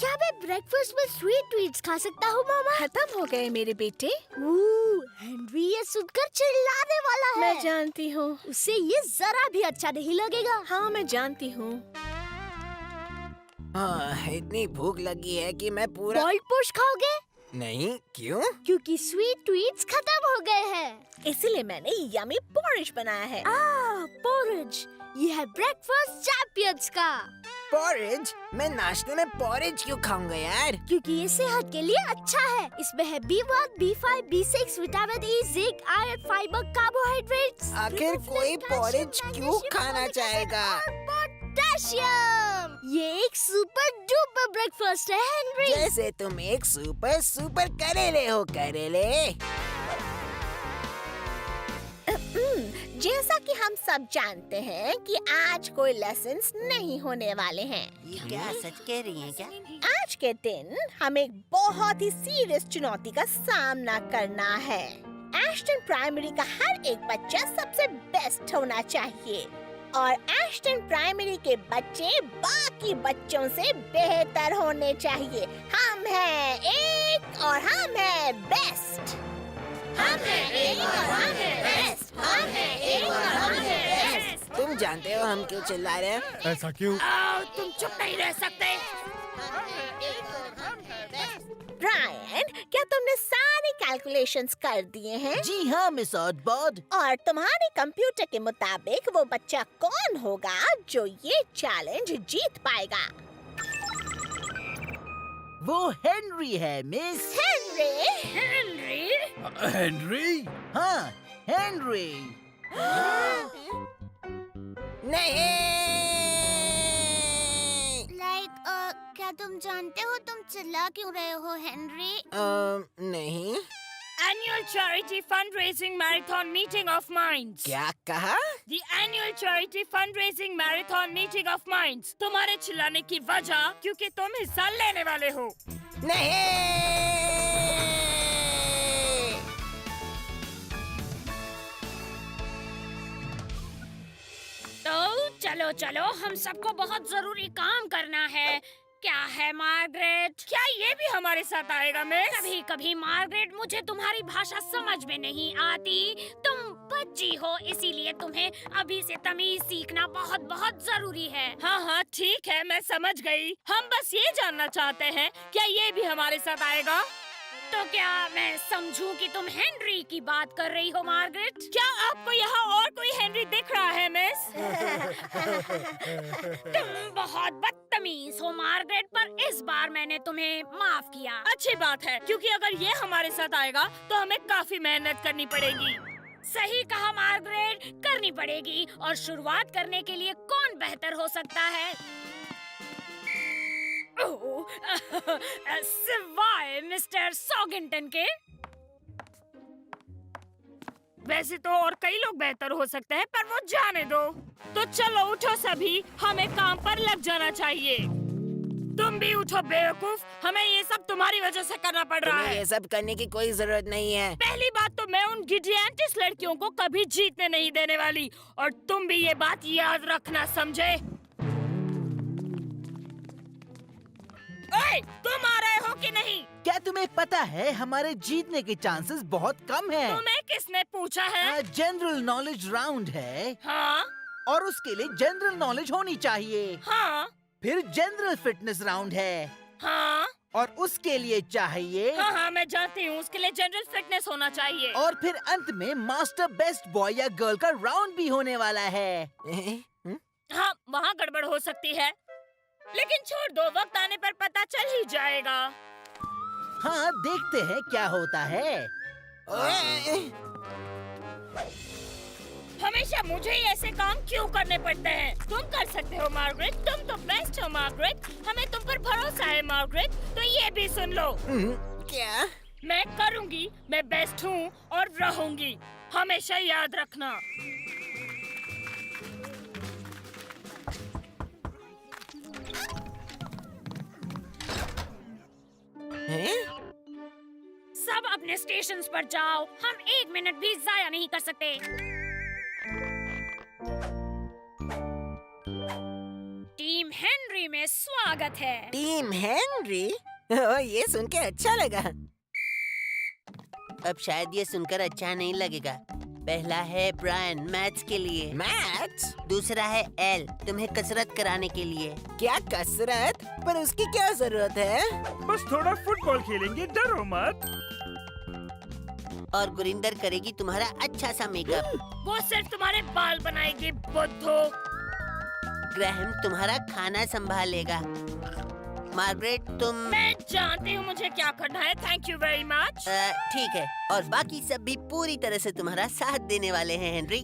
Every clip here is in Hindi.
क्या मैं ब्रेकफास्ट में स्वीट ट्वीट्स खा सकता हूँ मामा? खत्म हो गए मेरे बेटे। हेनरी ये सुनकर चिल्लाने वाला है। मैं जानती हूँ। उसे ये जरा भी अच्छा नहीं लगेगा। हाँ मैं जानती हूँ। इतनी भूख लगी है कि मैं पूरा बॉइल्ड पोश खाओगे? नहीं, क्यों? क्योंकि स्वीट ट्वीट्स खत्म हो गए हैं। इसीलिए मैंने यम्मी पोरिज बनाया है। पोरिज, ये है ब्रेकफास्ट चैंपियंस का। पॉरेज? मैं नाश्ते में पॉरेज क्यों खाऊंगा यार? क्योंकि ये सेहत के लिए अच्छा है। इसमें है B1, B5, B6, vitamin E, zinc, iron, fibre, carbohydrates. आखिर कोई पॉरेज क्यों खाना चाहेगा? पोटेशियम। ये एक सुपर डुपर ब्रेकफास्ट है हेनरी। जैसे तुम एक सुपर करेले हो करेले। जैसा कि हम सब जानते हैं कि आज कोई लेसन्स नहीं होने वाले हैं। ये क्या सच कह रही हैं क्या? आज के दिन हमें एक बहुत ही सीरियस चुनौती का सामना करना है। एश्टन प्राइमरी का हर एक बच्चा सबसे बेस्ट होना चाहिए और एश्टन प्राइमरी के बच्चे बाकी बच्चों से बेहतर होने चाहिए। हम हैं एक और हम हैं बेस्ट। हम हैं एक और हम हैं बेस्ट। हम हैं एक और हम हैं बेस्ट। तुम जानते हो हम क्यों चिल्ला रहे हैं? ऐसा क्यों? तुम चुप नहीं रह सकते। ब्रायन, क्या तुमने सारे कैलकुलेशंस कर दिए हैं? जी हाँ मिस ऑटबॉड। और तुम्हारे कंप्यूटर के मुताबिक वो बच्चा कौन होगा जो ये चैलेंज जीत पाएगा? वो हेनरी है मिस। हेनरी? हेनरी? हाँ हेनरी। नहीं। क्या तुम जानते हो तुम चिल्ला क्यों रहे हो हेनरी? नहीं। Annual charity fundraising marathon meeting of minds. क्या कहा? The annual charity fundraising marathon meeting of minds. तुम्हारे चिल्लाने की वजह क्योंकि तुम हिस्सा लेने वाले हो। नहीं। तो चलो चलो, हम सबको बहुत जरूरी काम करना है। क्या है मार्गरेट? क्या ये भी हमारे साथ आएगा मिस? कभी कभी मार्गरेट, मुझे तुम्हारी भाषा समझ में नहीं आती। तुम बच्ची हो, इसीलिए तुम्हें अभी से तमीज सीखना बहुत बहुत जरूरी है। हाँ हाँ ठीक है, मैं समझ गई। हम बस ये जानना चाहते हैं, क्या ये भी हमारे साथ आएगा? तो क्या मैं समझूं कि तुम हेनरी की बात कर रही हो मार्गरेट? क्या आपको यहाँ और कोई हेनरी दिख रहा है मिस? तुम बहुत बदतमीज हो मार्गरेट, पर इस बार मैंने तुम्हें माफ किया। अच्छी बात है, क्योंकि अगर ये हमारे साथ आएगा तो हमें काफी मेहनत करनी पड़ेगी। सही कहा मार्गरेट, करनी पड़ेगी। और शुरुआत करने के लिए कौन बेहतर हो सकता है? सिवाय मिस्टर सॉगिंटन के। वैसे तो और कई लोग बेहतर हो सकते हैं, पर वो जाने दो। तो चलो उठो सभी, हमें काम पर लग जाना चाहिए। तुम भी उठो बेवकूफ, हमें ये सब तुम्हारी वजह से करना पड़ रहा है। ये सब करने की कोई जरूरत नहीं है। पहली बात तो मैं उन गिडियंटिस लड़कियों को कभी जीतने नहीं देने वाली, और तुम भी ये बात याद रखना, समझे? ओए, तुम आ रहे हो कि नहीं? क्या तुम्हें पता है हमारे जीतने के चांसेस बहुत कम हैं। तुम्हें किसने पूछा है? जनरल नॉलेज राउंड है हाँ और उसके लिए जनरल नॉलेज होनी चाहिए। हाँ फिर जनरल फिटनेस राउंड है हाँ और उसके लिए चाहिए। हाँ हाँ मैं जानती हूँ, उसके लिए जनरल फिटनेस होना चाहिए। और फिर अंत में मास्टर बेस्ट बॉय या गर्ल का राउंड भी होने वाला है। हाँ वहाँ गड़बड़ हो सकती है, लेकिन छोड़ दो, वक्त आने पर पता चल ही जाएगा। हाँ देखते हैं क्या होता है। हमेशा मुझे ही ऐसे काम क्यों करने पड़ते हैं? तुम कर सकते हो मार्गरेट, तुम तो बेस्ट हो मार्गरेट, हमें तुम पर भरोसा है मार्गरेट। तो ये भी सुन लो। क्या? मैं करूँगी, मैं बेस्ट हूँ और रहूँगी, हमेशा याद रखना। सब अपने स्टेशंस पर जाओ, हम 1 मिनट भी जाया नहीं कर सकते। टीम हेनरी में स्वागत है। टीम हेनरी, ओह, ये सुन के अच्छा लगा। अब शायद ये सुनकर अच्छा नहीं लगेगा। पहला है ब्रायन मैथ्स के लिए, मैथ्स? दूसरा है एल तुम्हें कसरत कराने के लिए। क्या कसरत? पर उसकी क्या जरूरत है? बस थोड़ा फुटबॉल खेलेंगे, डरो मत। और गुरिंदर करेगी तुम्हारा अच्छा सा मेकअप। वो सिर्फ तुम्हारे बाल बनाएगी, बुद्धू। ग्रैहम तुम्हारा खाना संभालेगा। मार्गरेट तुम मैं जानती हूँ मुझे क्या करना है। Thank you very much. ठीक है। और बाकी सब भी पूरी तरह से तुम्हारा साथ देने वाले हैं हेनरी।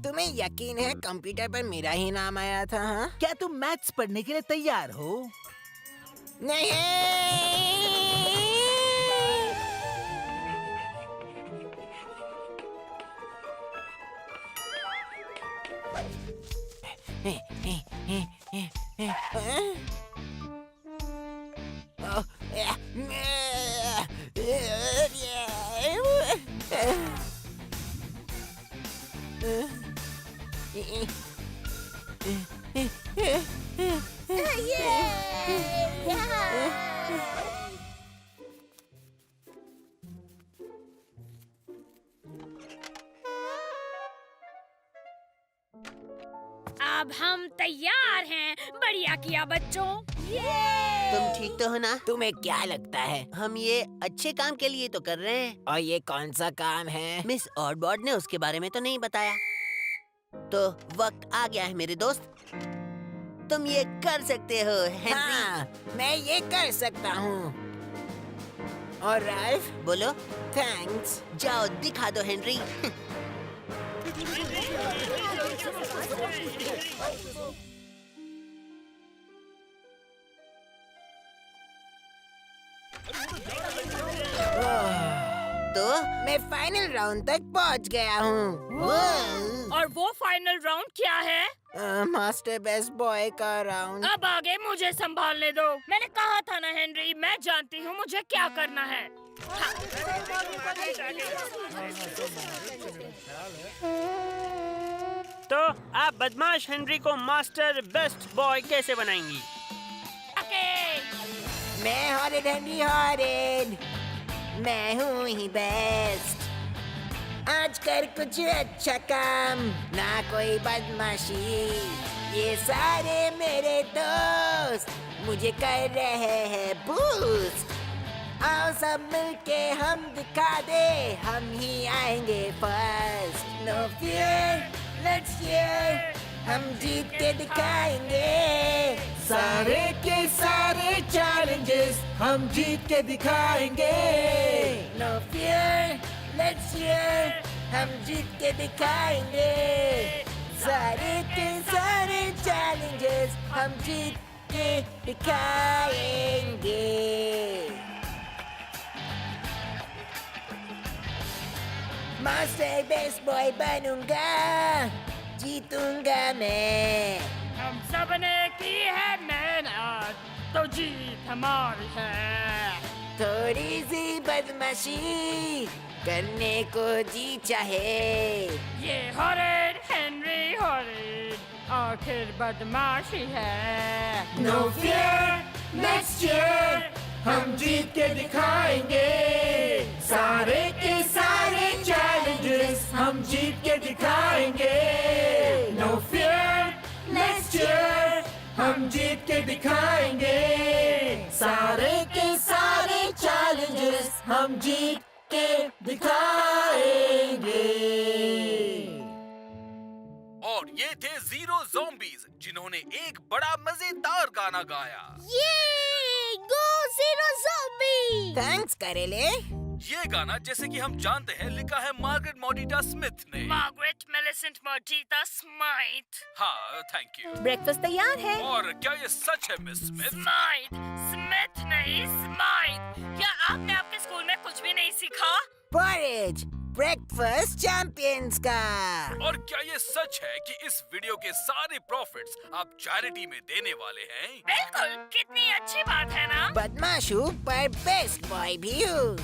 तुम्हें यकीन है कंप्यूटर पर मेरा ही नाम आया था? हाँ? क्या तुम मैथ्स पढ़ने के लिए तैयार हो? अब हम तैयार हैं। बढ़िया किया बच्चों। तुम ठीक तो हो ना? तुम्हें क्या लगता है? हम ये अच्छे काम के लिए तो कर रहे हैं। और ये कौन सा काम है? मिस ऑडबॉर्ड ने उसके बारे में तो नहीं बताया। तो वक्त आ गया है मेरे दोस्त, तुम ये कर सकते हो हेनरी। हाँ, मैं ये कर सकता हूँ। और राल्फ? बोलो। थैंक्स। जाओ दिखा दो हेनरी। तो मैं फाइनल राउंड तक पहुँच गया हूँ। और वो फाइनल राउंड क्या है? मास्टर बेस्ट बॉय का राउंड। अब आगे मुझे संभालने दो। मैंने कहा था ना हेनरी, मैं जानती हूँ मुझे क्या करना है। तो आप बदमाश हेनरी को मास्टर बेस्ट बॉय कैसे बनाएंगी? मैं हॉरिड हेनरी हॉरिड, मैं हूँ ही बेस्ट। आज कर कुछ अच्छा काम, ना कोई बदमाशी। ये सारे मेरे दोस्त मुझे कर रहे हैं बूस्ट। आओ सब मिलके हम दिखा दे, हम ही आएंगे first. No fear, let's hear, हम जीत के दिखाएंगे। सारे के सारे चैलेंजेस हम जीत के दिखाएंगे। नो फियर, लेट्स हियर, हम जीत के दिखाएंगे। सारे के सारे चैलेंजेस हम जीत के दिखाएंगे। मास्टर बेस्ट बॉय बनूंगा, जीतूंगा मैं। हम सब ने की है मेहनत, तो जीत हमारी है। थोड़ी सी बदमाशी करने को जी चाहे। ये हॉरिड हेनरी हॉरिड, आखिर बदमाशी है। नो फियर, लेट्स चीयर, हम जीत के दिखाएंगे। सारे के सारे चैलेंजेस हम जीत के दिखाएंगे। नो फियर, लेट्स चीयर, हम जीत के दिखाएंगे। सारे के सारे चैलेंजेस हम जीत के दिखाएंगे। और ये थे जीरो ज़ॉम्बीज़, जिन्होंने एक बड़ा मजेदार गाना गाया। ये गो जीरो ज़ॉम्बी। थैंक्स करेले। ये गाना, जैसे कि हम जानते हैं, लिखा है मार्गरेट मोडिटा स्मिथ ने। Margaret Melicent Modita Smythe. हाँ, थैंक यू। ब्रेकफास्ट तैयार है। और क्या ये सच है मिस स्मिथ? स्माइथ, स्मिथ नहीं स्माइथ। क्या आपने आपके स्कूल में कुछ भी नहीं सीखा? पॉरेज, ब्रेकफास्ट चैंपियंस का। और क्या ये सच है कि इस वीडियो के सारे प्रॉफिट्स आप चैरिटी में देने वाले हैं? बिल्कुल, कितनी अच्छी बात है ना? बदमाश हूँ पर बेस्ट बॉय भी हूँ।